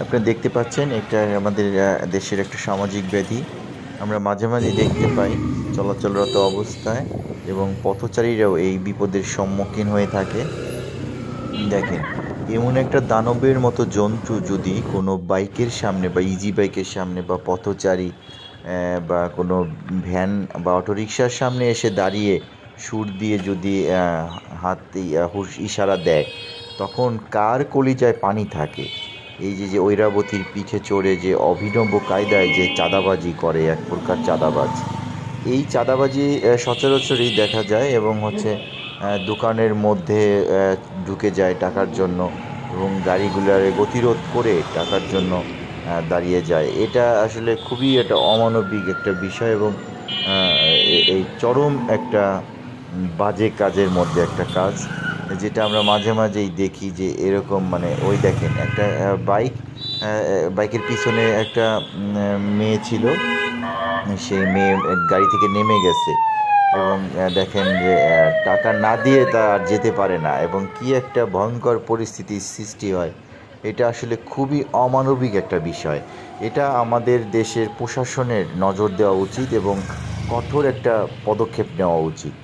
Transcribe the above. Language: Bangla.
আপনি দেখতে পাচ্ছেন এটা আমাদের দেশের একটা সামাজিক ব্যাধি। আমরা মাঝে মাঝে দেখতে পাই চলাচলরত অবস্থায় এবং পথচারীরাও এই বিপদের সম্মুখীন হয়ে থাকে। দেখেন, এমন একটা দানবের মতো জন্তু যদি কোনো বাইকের সামনে বা ইজি বাইকের সামনে বা পথচারী বা কোনো ভ্যান বা অটোরিকশার সামনে এসে দাঁড়িয়ে সুর দিয়ে যদি হাত ইশারা দেয়, তখন কার কলিজায় পানি থাকে। এই যে যে ঐরাবতীর পিঠে চড়ে যে অভিনব কায়দায় যে চাঁদাবাজি করে, এক প্রকার চাঁদাবাজ। এই চাঁদাবাজি সচরাচরই দেখা যায় এবং হচ্ছে দোকানের মধ্যে ঢুকে যায় টাকার জন্য এবং গাড়িগুলার গতিরোধ করে টাকার জন্য দাঁড়িয়ে যায়। এটা আসলে খুবই একটা অমানবিক একটা বিষয় এবং এই চরম একটা বাজে কাজের মধ্যে একটা কাজ, যেটা আমরা মাঝে মাঝেই দেখি যে এরকম মানে ওই দেখেন একটা বাইকের পিছনে একটা মেয়ে ছিল। সেই মেয়ে গাড়ি থেকে নেমে গেছে এবং দেখেন যে টাকা না দিয়ে তা আর যেতে পারে না এবং কি একটা ভয়ঙ্কর পরিস্থিতির সৃষ্টি হয়। এটা আসলে খুবই অমানবিক একটা বিষয়। এটা আমাদের দেশের প্রশাসনের নজর দেওয়া উচিত এবং কঠোর একটা পদক্ষেপ নেওয়া উচিত।